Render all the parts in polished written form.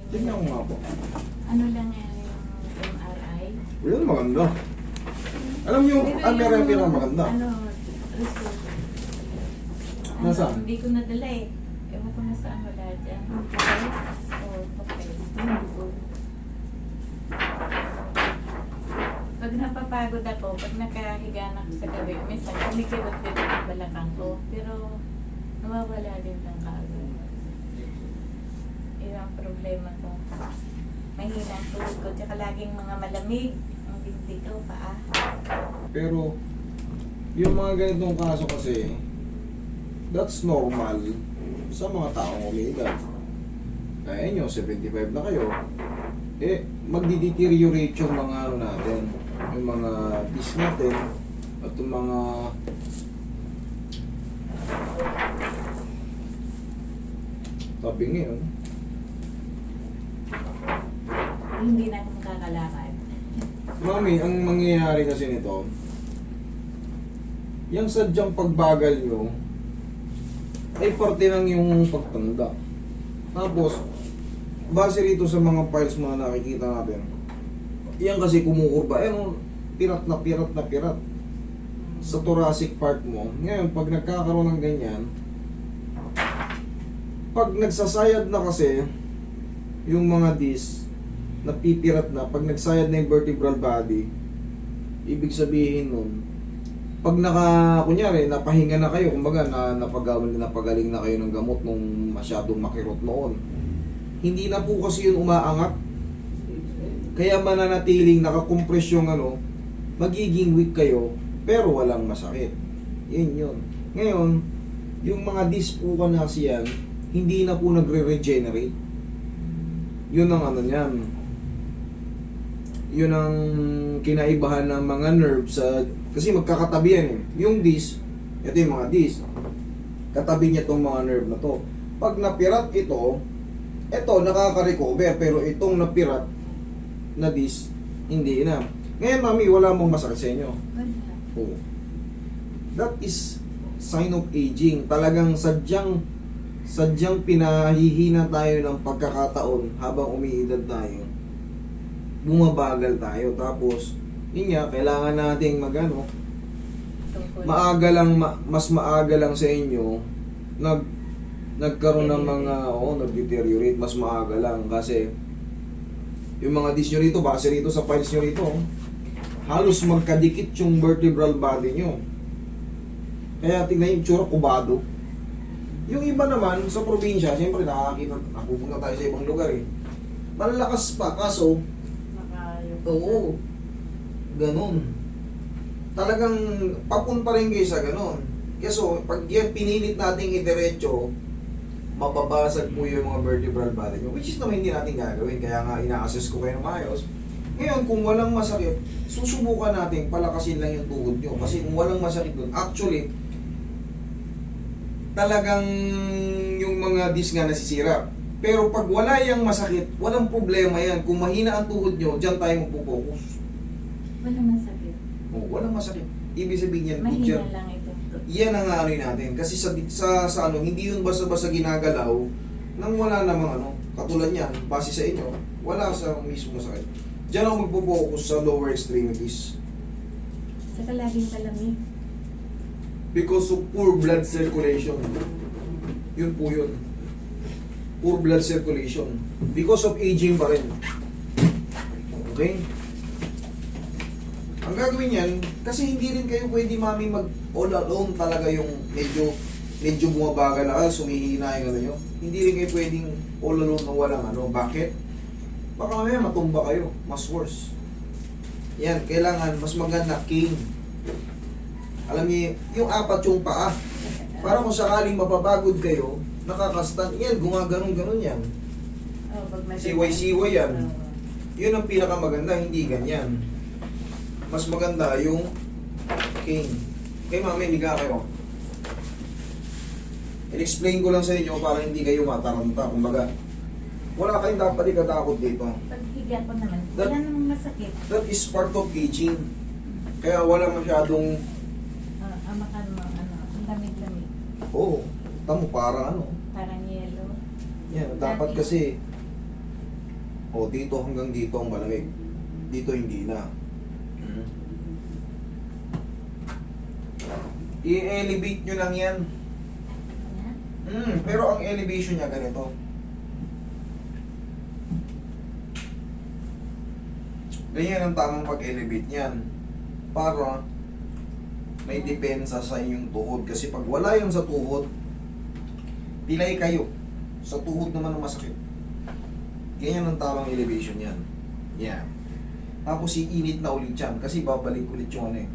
Tingnan ko nga po. Ano lang yan yung MRI? Yun, maganda. Alam niyo, ang meron yung maganda. Ano, result. Nasaan? Hindi ko nadala eh. Ewan ko na saan wala dyan. Okay? O, okay. Pag napapagod ako, pag nakahiga na ako sa gabi, minsan kumikirot-kirot ang balakang ko. Pero nawawala din ng kagod. Yun ang problema ko. Mahina ang tulog ko, tsaka laging mga malamig. Ang binti ko, paa. Pero, yung mga ganitong kaso kasi, that's normal sa mga taong umiidad. Kaya nyo, 75 na kayo, eh, magdi-deteriorate yung mga ano natin, yung mga disc natin, at yung mga tabi ngayon. Hindi na ako makakalakad. Mami, ang mangyayari kasi nito, yung sadyang pagbagal nyo, ay parte ng yung pagtanda. Tapos, base rito sa mga files mga nakikita natin, yan kasi kumukurba, pirat na pirat na pirat sa thoracic part mo. Ngayon, pag nagkakaroon ng ganyan, pag nagsasayad na kasi yung mga disc, napipirat na, pag nagsayad na yung vertebral body, ibig sabihin nun, pag kunyari, napahinga na kayo, kumbaga, napagaling na kayo ng gamot nung masyadong makirot noon, hindi na po kasi yun umaangat. Kaya mananatiling nakakompress yung magiging weak kayo, pero walang masakit. Yun. Ngayon, yung mga disc po kasi yan, hindi na po nagre-regenerate. Yun ang niyan. Yun ang kinaibahan ng mga nerves kasi magkakatabi yan eh. Yung disc, ito yung mga disc. Katabi niya tong mga nerve na to. Pag napirat ito nakaka-recover, pero itong napirat na disc, hindi na. Ngayon, mami, wala mong masakit sa inyo. Wala. Oh. That is sign of aging. Talagang sadyang pinahihina tayo ng pagkakataon habang umiidad tayo. Bumabagal tayo. Tapos, yun nga, kailangan nating Tungkol. mas maaga lang sa inyo, nagkaroon ng mga, nag-deteriorate, mas maaga lang. Kasi, yung mga disc nyo rito, base rito sa files nyo rito, halos magkadikit yung vertebral body nyo. Kaya tingnan yung tsura, kubado. Yung iba naman, sa probinsya, siyempre napupunta tayo sa ibang lugar eh. Malalakas pa, kaso, oo, ganun. Talagang papunta rin kayo sa ganun. Kaso, pag yan pinilit nating idiretso, mababasag po yung mga vertebral body nyo, which is naman hindi natin gagawin. Kaya nga, ina-assess ko kayo ng maayos. Ngayon, kung walang masakit, susubukan natin palakasin lang yung tuhod nyo. Kasi kung walang masakit dun, actually, talagang yung mga disc nga nasisira. Pero pag wala yung masakit, walang problema yan. Kung mahina ang tuhod nyo, dyan tayo magpo-focus. Walang masakit. Walang masakit. Ibig sabihin yan, good Mahina yan. lang ito. Yan ang natin. Kasi sa hindi yun basta-basta ginagalaw nang wala namang katulad yan, base sa inyo, wala sa mismo masakit. Diyan ako magpo-focus sa lower extremities. Saka laging malamig. Because of poor blood circulation. Yun po yun. Poor blood circulation. Because of aging pa rin. Okay? Ang gagawin yan, kasi hindi rin kayo pwede mami all alone talaga yung medyo bumabagal na sumihina yung nyo. Hindi rin kayo pwedeng all alone na walang Bakit? Baka mamaya matumba kayo. Mas worse. Yan, kailangan mas maganda cane. Alam niyo, yung apat yung paa. Para kung sakaling mapapagod kayo, nakakastan. Yan, gumaganon-ganon yan. Pag Siway-siway yan. Yun ang pinakamaganda, hindi ganyan. Mas maganda yung cane. Okay, mami, higa kayo. I-explain ko lang sa inyo para hindi kayo mataranta. Kumbaga, wala kayong dapat ikatakot dito. Pag higa ko naman, wala namang masakit. That is part of aging. Kaya wala masyadong... Ang lamig-lamig. tamo parang Parang yellow. Yan, dapat kasi O, dito hanggang dito ang malamig. Dito hindi na. I-elevate nyo lang yan. Pero ang elevation niya ganito. Ganyan ang tamang pag-elevate niyan. Para may depensa sa inyong tuhod. Kasi pag wala yun sa tuhod, pilay kayo. Sa tuhod naman ang masakit. Ganyan ang tamang elevation niyan. Yan. Tapos iinit na ulit yan. Kasi babalik ulit yung ano eh.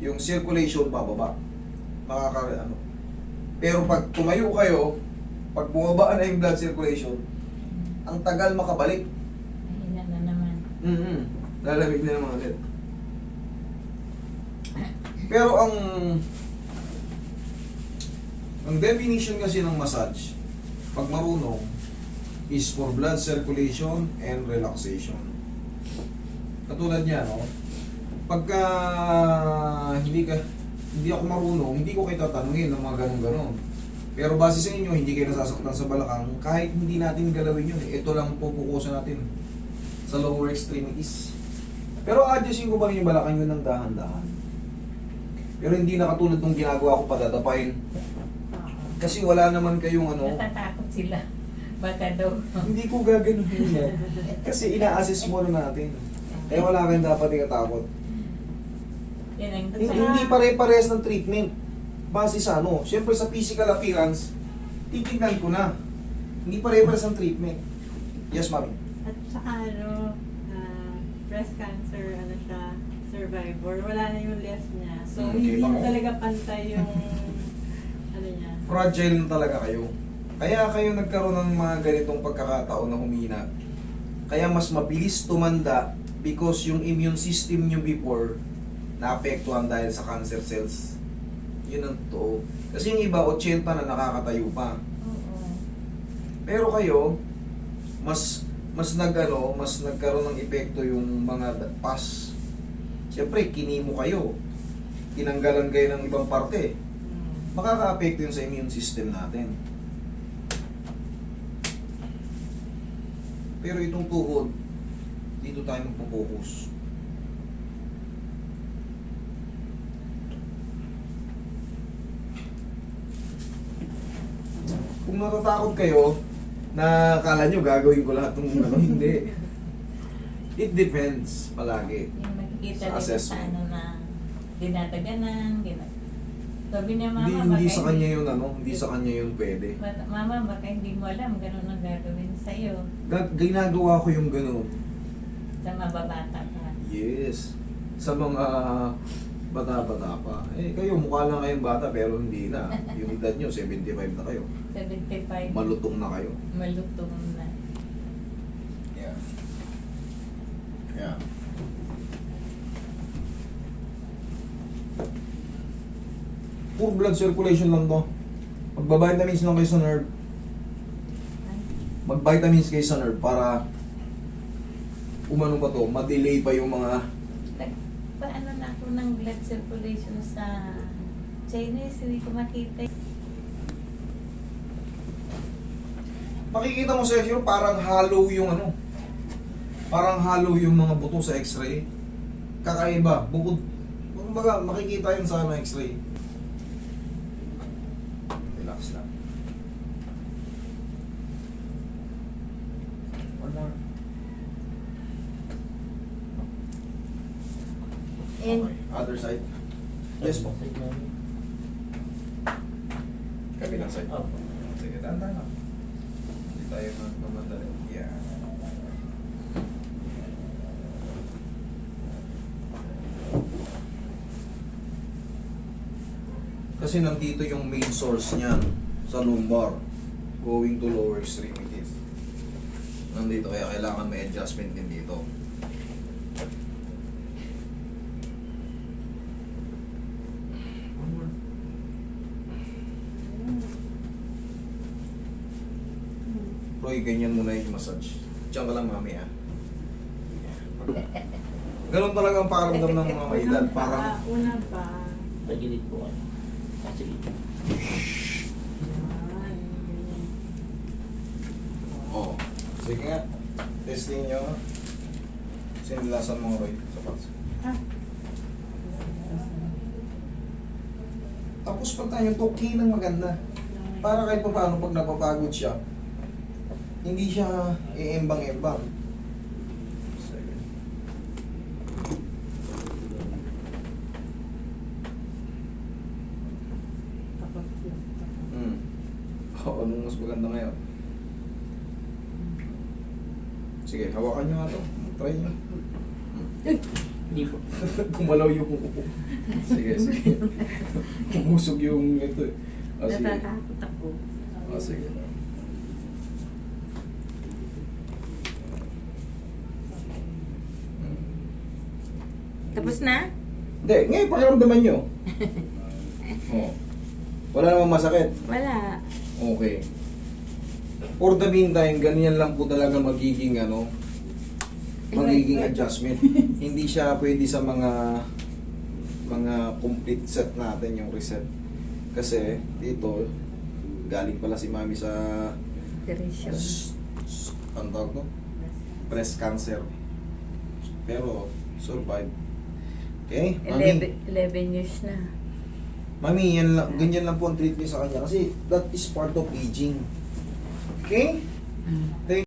Yung circulation bababa. Makaka ano. Pero pag tumayo kayo, pag bumaba na yung blood circulation, ang tagal makabalik. Mahina na naman. Lalamig na naman ulit. Pero ang definition kasi ng massage, pag marunong, is for blood circulation and relaxation. Katulad niya, no? Pagka hindi ako marunong, hindi ko kayo tatanungin ng mga ganun-ganon. Pero base sa inyo, hindi kayo nasasaktan sa balakang, kahit hindi natin galawin yun, ito lang pupukusan natin sa lower extremities. Pero adjustin ko pa rin yung balakang yun ng dahan-dahan. Pero hindi na katulad nung ginagawa ko padadapain. Kasi wala naman kayong ano. Natatakot sila. Baka daw. Hindi ko gaganuhin yan. Kasi ina-assess mo na natin. Kaya wala kang dapat ikatakot. Yan ang Hindi pare-parehas ng treatment. Base sa ano. Siyempre sa physical appearance, titignan ko na. Hindi pare-parehas ng treatment. Yes, mami. At saka breast cancer, siya, survivor. Wala na yung left niya. So, hindi kita na mo. talaga pantay yung, niya. Fragile talaga kayo. Kaya kayo nagkaroon ng mga ganitong pagkakataon na humina. Kaya mas mabilis tumanda because yung immune system nyo before naapektuhan dahil sa cancer cells. Yun ang totoo. Kasi yung iba, 80 na nakakatayo pa. Oo. Pero kayo, mas nagkaroon ng epekto yung mga past. Siyempre, kinimo kayo. Tinanggalan kayo ng ibang parte. Makaka-apekto yun sa immune system natin. Pero itong tuhod, dito tayo magpo-focus. Kung natatakot kayo, na akala nyo gagawin ko lahat ng ano, hindi. It depends palagi. Yung Sa makikita dito sa assessment. ano na dinataganan, sabi niya, Hindi, mama, hindi baka sa kanya yun ano, hindi sa kanya yun pwede. Mama, baka hindi mo alam, ganun ang gagawin sa'yo. Ginagawa ko yung gano'n. Sa mababata ka. Yes. Sa mga bata-bata pa. Eh, kayo, mukha lang kayong bata, pero hindi na. Yung edad nyo, 75 na kayo. 75. Malutong na kayo. Malutong na. Yeah. Yeah. Pure blood circulation lang to. Magbabitamins lang kayo sa nerve. Mag-vitamins kayo sa nerve para umano pa to, ma-delay pa yung mga Paano na ako ng blood circulation sa Chinese, hindi ko makita. makikita mo sa iyo parang hollow yung ano. Parang hollow yung mga buto sa x-ray. Kakaiba, bukod kumbaga makikita yun sa ano, x-ray. Relax lang. One more. And Okay, other side. Yes po. Kabilang side. Oh. Sige, tanda lang. Hindi tayo magmamadali. Yeah. Kasi nandito yung main source niyan sa lumbar going to lower extremities. Nandito kaya kailangan may adjustment din dito. One more. Roy, ganyan muna yung massage. Diyan ka lang, mami, ah. Ganun talaga ang pakaramdam ng mga may edad. Parang, Una pa. Tagilid po ano. Sige. Yan, ganyan. oh, sige nga. Testing nyo. Sinilasan mo, Roy. Sapat. Tapos pag tayo toki ng maganda. Para kahit pa paano pag napapagod siya, hindi siya iembang-embang. Anong mas maganda ngayon? Sige, hawakan nyo nga ito. Try nyo. Hindi po. Kumalaw yung... Sige, sige. Pumusog yung ito eh. Sige. Natatakot ako. Sige. Tapos na? Hindi, ngayon pakiramdaman nyo. Oh. Wala namang masakit. Wala. Okay. For the meantime, ganyan lang po talaga magiging magiging adjustment. Hindi siya pwede sa mga complete set natin yung reset. Kasi dito galing pala si Mami sa Operation. ang tawag to? Breast cancer. Pero survive. Okay? Mami, 11 years na. Mami, yan lang, ganyan lang po ang treatment sa kanya kasi that is part of aging. Okay? Thank